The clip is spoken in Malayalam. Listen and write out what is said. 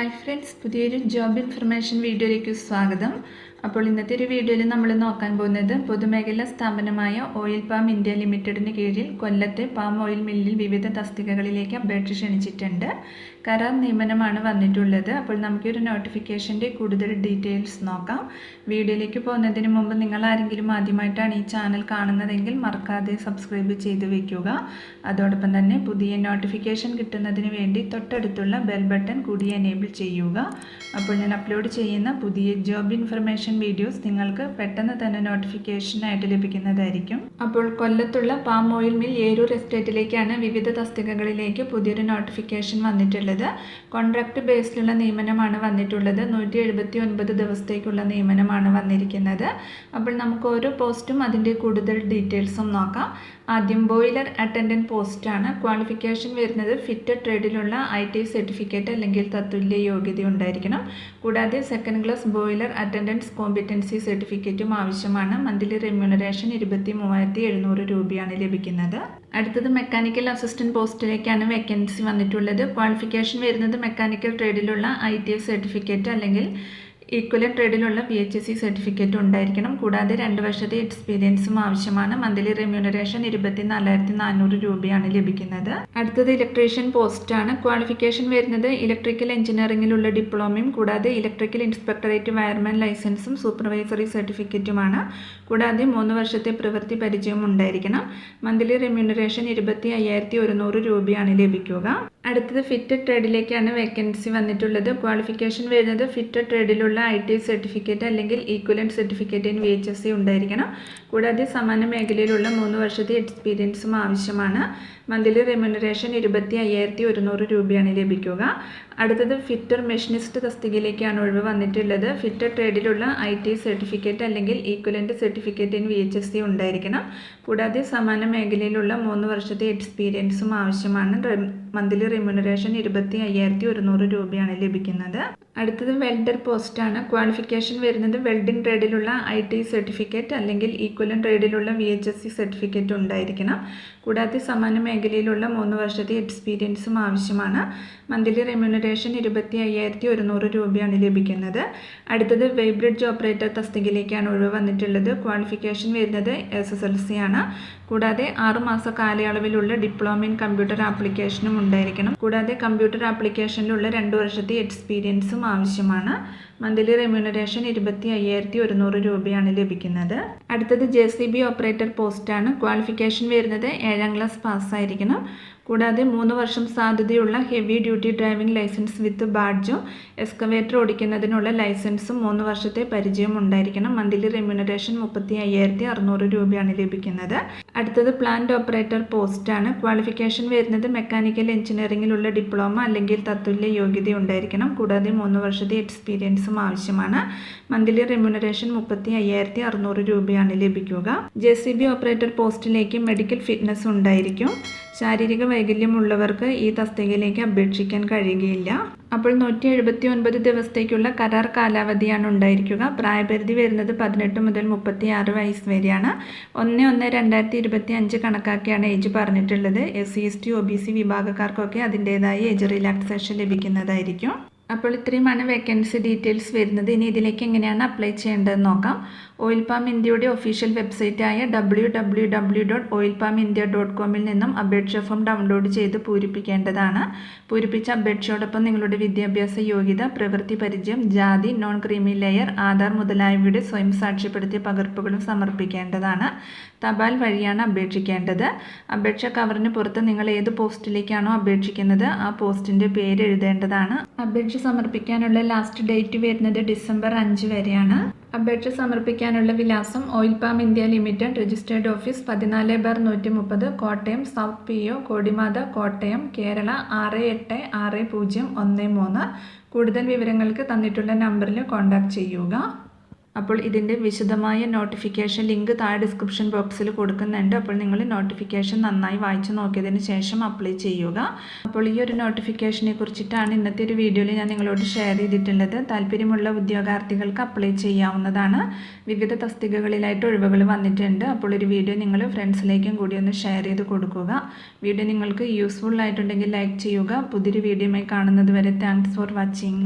ഹായ് ഫ്രണ്ട്സ്, പുതിയൊരു ജോബ് ഇൻഫർമേഷൻ വീഡിയോയിലേക്ക് സ്വാഗതം. അപ്പോൾ ഇന്നത്തെ ഒരു വീഡിയോയിൽ നമ്മൾ നോക്കാൻ പോകുന്നത് പൊതുമേഖലാ സ്ഥാപനമായ ഓയിൽ പാം ഇന്ത്യ ലിമിറ്റഡിന് കീഴിൽ കൊല്ലത്തെ പാം ഓയിൽ മില്ലിൽ വിവിധ തസ്തികകളിലേക്ക് അപേക്ഷ ക്ഷണിച്ചിട്ടുണ്ട്. കരാർ നിയമനമാണ് വന്നിട്ടുള്ളത്. അപ്പോൾ നമുക്കൊരു നോട്ടിഫിക്കേഷൻ്റെ കൂടുതൽ ഡീറ്റെയിൽസ് നോക്കാം. വീഡിയോയിലേക്ക് പോകുന്നതിന് മുമ്പ് നിങ്ങൾ ആരെങ്കിലും ആദ്യമായിട്ടാണ് ഈ ചാനൽ കാണുന്നതെങ്കിൽ മറക്കാതെ സബ്സ്ക്രൈബ് ചെയ്ത് വയ്ക്കുക. അതോടൊപ്പം തന്നെ പുതിയ നോട്ടിഫിക്കേഷൻ കിട്ടുന്നതിന് വേണ്ടി തൊട്ടടുത്തുള്ള ബെൽ ബട്ടൺ കൂടി എനേബിൾ ചെയ്യുക. അപ്പോൾ ഞാൻ അപ്ലോഡ് ചെയ്യുന്ന പുതിയ ജോബ് ഇൻഫർമേഷൻ വീഡിയോസ് നിങ്ങൾക്ക് പെട്ടെന്ന് തന്നെ നോട്ടിഫിക്കേഷനായിട്ട് ലഭിക്കുന്നതായിരിക്കും. അപ്പോൾ കൊല്ലത്തുള്ള പാം ഓയിൽ മിൽ ഏരൂർ എസ്റ്റേറ്റിലേക്കാണ് വിവിധ തസ്തികകളിലേക്ക് പുതിയൊരു നോട്ടിഫിക്കേഷൻ വന്നിട്ടുള്ളത്. കോൺട്രാക്ട് ബേസിലുള്ള നിയമനമാണ് വന്നിട്ടുള്ളത്. 179 ദിവസത്തേക്കുള്ള നിയമനമാണ് വന്നിരിക്കുന്നത്. അപ്പോൾ നമുക്ക് ഓരോ പോസ്റ്റും അതിൻ്റെ കൂടുതൽ ഡീറ്റെയിൽസും നോക്കാം. ആദ്യം ബോയിലർ അറ്റൻഡൻറ്റ് പോസ്റ്റാണ്. ക്വാളിഫിക്കേഷൻ വരുന്നത് ഫിറ്റഡ് ട്രേഡിലുള്ള IT സർട്ടിഫിക്കറ്റ് അല്ലെങ്കിൽ തത്തുല്യ യോഗ്യത ഉണ്ടായിരിക്കണം. കൂടാതെ second class boiler attendance competency സർട്ടിഫിക്കറ്റും ആവശ്യമാണ്. മന്ത്ലി റെമ്യൂണറേഷൻ 23,700 രൂപയാണ് ലഭിക്കുന്നത്. അടുത്തത് മെക്കാനിക്കൽ അസിസ്റ്റൻറ്റ് പോസ്റ്റിലേക്കാണ് വേക്കൻസി വന്നിട്ടുള്ളത്. ക്വാളിഫിക്കേഷൻ വരുന്നത് മെക്കാനിക്കൽ ട്രേഡിലുള്ള ITI സർട്ടിഫിക്കറ്റ് അല്ലെങ്കിൽ ഈക്വലൻ്റ് ട്രേഡിലുള്ള PHSC സർട്ടിഫിക്കറ്റ് ഉണ്ടായിരിക്കണം. കൂടാതെ 2 വർഷത്തെ എക്സ്പീരിയൻസും ആവശ്യമാണ്. മന്ത്ലി റെമ്യൂണറേഷൻ 24,400 രൂപയാണ് ലഭിക്കുന്നത്. അടുത്തത് ഇലക്ട്രീഷ്യൻ പോസ്റ്റാണ്. ക്വാളിഫിക്കേഷൻ വരുന്നത് ഇലക്ട്രിക്കൽ എഞ്ചിനീയറിംഗിലുള്ള ഡിപ്ലോമയും കൂടാതെ ഇലക്ട്രിക്കൽ ഇൻസ്പെക്ടറേറ്റ് വയർമാൻ ലൈസൻസും സൂപ്പർവൈസറി സർട്ടിഫിക്കറ്റുമാണ്. കൂടാതെ 3 വർഷത്തെ പ്രവൃത്തി പരിചയം ഉണ്ടായിരിക്കണം. മന്ത്ലി റെമ്യൂണറേഷൻ 25,100 രൂപയാണ് ലഭിക്കുക. അടുത്തത് ഫിറ്റഡ് ട്രേഡിലേക്കാണ് വേക്കൻസി വന്നിട്ടുള്ളത്. ക്വാളിഫിക്കേഷൻ വരുന്നത് ഫിറ്റഡ് ട്രേഡിലുള്ള ITI സർട്ടിഫിക്കറ്റ് അല്ലെങ്കിൽ ഈക്വലൻ്റ് സർട്ടിഫിക്കറ്റ് ഇൻ VHSC ഉണ്ടായിരിക്കണം. കൂടാതെ സമാന മേഖലയിലുള്ള 3 വർഷത്തെ എക്സ്പീരിയൻസും ആവശ്യമാണ്. മന്ത്ലി റെമ്യൂണറേഷൻ 25,100 രൂപയാണ് ലഭിക്കുക. അടുത്തത് ഫിറ്റർ മെഷീനിസ്റ്റ് തസ്തികയിലേക്കാണ് ഒഴിവ് വന്നിട്ടുള്ളത്. ഫിറ്റഡ് ട്രേഡിലുള്ള ITI സർട്ടിഫിക്കറ്റ് അല്ലെങ്കിൽ ഈക്വലൻ്റ് സർട്ടിഫിക്കറ്റ് ഇൻ VHSC ഉണ്ടായിരിക്കണം. കൂടാതെ സമാന മേഖലയിലുള്ള 3 വർഷത്തെ എക്സ്പീരിയൻസും ആവശ്യമാണ്. മന്ത്ലി റെമ്യൂണറേഷൻ 25,100 രൂപയാണ് ലഭിക്കുന്നത്. അടുത്തത് വെൽഡർ പോസ്റ്റാണ്. ക്വാളിഫിക്കേഷൻ വരുന്നത് വെൽഡിംഗ് ട്രേഡിലുള്ള ITI സർട്ടിഫിക്കറ്റ് അല്ലെങ്കിൽ ഈക്വലൻ്റ് ട്രേഡിലുള്ള VHSC സർട്ടിഫിക്കറ്റ് ഉണ്ടായിരിക്കണം. കൂടാതെ സമാന മേഖലയിലുള്ള 3 വർഷത്തെ എക്സ്പീരിയൻസും ആവശ്യമാണ്. മന്ത്ലി റെമ്യൂണറേഷൻ 25,100 രൂപയാണ് ലഭിക്കുന്നത്. അടുത്തത് വെയ് ബ്രിഡ്ജ് ഓപ്പറേറ്റർ തസ്തികയിലേക്കാണ് ഒഴിവ് വന്നിട്ടുള്ളത്. ക്വാളിഫിക്കേഷൻ വരുന്നത് SSLC ആണ്. കൂടാതെ 6 മാസ കാലയളവിലുള്ള ഡിപ്ലോമ ഇൻ കമ്പ്യൂട്ടർ ആപ്ലിക്കേഷനും ഉണ്ടായിരിക്കണം. കൂടാതെ കമ്പ്യൂട്ടർ ആപ്ലിക്കേഷനിലുള്ള 2 വർഷത്തെ എക്സ്പീരിയൻസും ആവശ്യമാണ്. മന്ത്ലി റെമ്യൂണറേഷൻ 25,100 രൂപയാണ് ലഭിക്കുന്നത്. അടുത്തത് JCB ഓപ്പറേറ്റർ പോസ്റ്റാണ്. ക്വാളിഫിക്കേഷൻ വരുന്നത് 7ാം ക്ലാസ് പാസ്സായിരിക്കണം. കൂടാതെ 3 വർഷം സാധ്യതയുള്ള ഹെവി ഡ്യൂട്ടി ഡ്രൈവിംഗ് ലൈസൻസ് വിത്ത് ബാഡ്ജും എക്സ്കവേറ്റർ ഓടിക്കുന്നതിനുള്ള ലൈസൻസും 3 വർഷത്തെ പരിചയം ഉണ്ടായിരിക്കണം. മന്ത്ലി റെമ്യൂണറേഷൻ 35,600 രൂപയാണ് ലഭിക്കുന്നത്. അടുത്തത് പ്ലാന്റ് ഓപ്പറേറ്റർ പോസ്റ്റാണ്. ക്വാളിഫിക്കേഷൻ വരുന്നത് മെക്കാനിക്കൽ എഞ്ചിനീയറിംഗിലുള്ള ഡിപ്ലോമ അല്ലെങ്കിൽ തത്തുല്യ യോഗ്യത ഉണ്ടായിരിക്കണം. കൂടാതെ 3 വർഷത്തെ എക്സ്പീരിയൻസും ആവശ്യമാണ്. മന്ത്ലി റെമ്യൂണറേഷൻ 35,600 രൂപയാണ് ലഭിക്കുക. JCB ഓപ്പറേറ്റർ പോസ്റ്റിലേക്ക് മെഡിക്കൽ ഫിറ്റ്നസ് ഉണ്ടായിരിക്കും. ശാരീരിക വൈകല്യമുള്ളവർക്ക് ഈ തസ്തികയിലേക്ക് അപേക്ഷിക്കാൻ കഴിയുകയില്ല. അപ്പോൾ 179 ദിവസത്തേക്കുള്ള കരാർ കാലാവധിയാണ് ഉണ്ടായിരിക്കുക. പ്രായപരിധി വരുന്നത് 18 മുതൽ 36 വയസ്സ് വരെയാണ്. 1/1/2025 കണക്കാക്കിയാണ് ഏജ് പറഞ്ഞിട്ടുള്ളത്. SC ST OBC വിഭാഗക്കാർക്കൊക്കെ അതിൻ്റേതായ ഏജ് റിലാക്സേഷൻ ലഭിക്കുന്നതായിരിക്കും. അപ്പോൾ ഇത്രയുമാണ് വേക്കൻസി ഡീറ്റെയിൽസ് വരുന്നത്. ഇനി ഇതിലേക്ക് എങ്ങനെയാണ് അപ്ലൈ ചെയ്യേണ്ടതെന്ന് നോക്കാം. ഓയിൽ പാം ഇന്ത്യയുടെ ഒഫീഷ്യൽ വെബ്സൈറ്റായ www.oilpalmindia.com നിന്നും അപേക്ഷ ഫോം ഡൗൺലോഡ് ചെയ്ത് പൂരിപ്പിക്കേണ്ടതാണ്. പൂരിപ്പിച്ച അപേക്ഷയോടൊപ്പം നിങ്ങളുടെ വിദ്യാഭ്യാസ യോഗ്യത, പ്രവൃത്തി പരിചയം, ജാതി, നോൺ ക്രീമി ലെയർ, ആധാർ മുതലായവയുടെ സ്വയം സാക്ഷ്യപ്പെടുത്തിയ പകർപ്പുകളും സമർപ്പിക്കേണ്ടതാണ്. തപാൽ വഴിയാണ് അപേക്ഷിക്കേണ്ടത്. അപേക്ഷ കവറിന് പുറത്ത് നിങ്ങൾ ഏത് പോസ്റ്റിലേക്കാണോ അപേക്ഷിക്കുന്നത് ആ പോസ്റ്റിൻ്റെ പേര് എഴുതേണ്ടതാണ്. അപേക്ഷ സമർപ്പിക്കാനുള്ള ലാസ്റ്റ് ഡേറ്റ് വരുന്നത് ഡിസംബർ 5 വരെയാണ്. അപേക്ഷ സമർപ്പിക്കാനുള്ള വിലാസം oil palm India limited, registered office 14/130, Kottayam south PO, Kodimatha, Kottayam, Kerala 686013. കൂടുതൽ വിവരങ്ങൾക്ക് തന്നിട്ടുള്ള നമ്പറിൽ കോൺടാക്റ്റ് ചെയ്യുക. അപ്പോൾ ഇതിൻ്റെ വിശദമായ നോട്ടിഫിക്കേഷൻ ലിങ്ക് താഴെ ഡിസ്ക്രിപ്ഷൻ ബോക്സിൽ കൊടുക്കുന്നുണ്ട്. അപ്പോൾ നിങ്ങൾ നോട്ടിഫിക്കേഷൻ നന്നായി വായിച്ച് നോക്കിയതിന് ശേഷം അപ്ലൈ ചെയ്യുക. അപ്പോൾ ഈ ഒരു നോട്ടിഫിക്കേഷനെ കുറിച്ചിട്ടാണ് ഇന്നത്തെ ഒരു വീഡിയോയിൽ ഞാൻ നിങ്ങളോട് ഷെയർ ചെയ്തിട്ടുള്ളത്. താല്പര്യമുള്ള ഉദ്യോഗാർത്ഥികൾക്ക് അപ്ലൈ ചെയ്യാവുന്നതാണ്. വിവിധ തസ്തികകളിലായിട്ട് ഒഴിവുകൾ വന്നിട്ടുണ്ട്. അപ്പോൾ ഒരു വീഡിയോ നിങ്ങൾ ഫ്രണ്ട്സിലേക്കും കൂടി ഒന്ന് ഷെയർ ചെയ്ത് കൊടുക്കുക. വീഡിയോ നിങ്ങൾക്ക് യൂസ്ഫുൾ ആയിട്ടുണ്ടെങ്കിൽ ലൈക്ക് ചെയ്യുക. പുതിയൊരു വീഡിയോയുമായി കാണുന്നത് വരെ താങ്ക്സ് ഫോർ വാച്ചിങ്.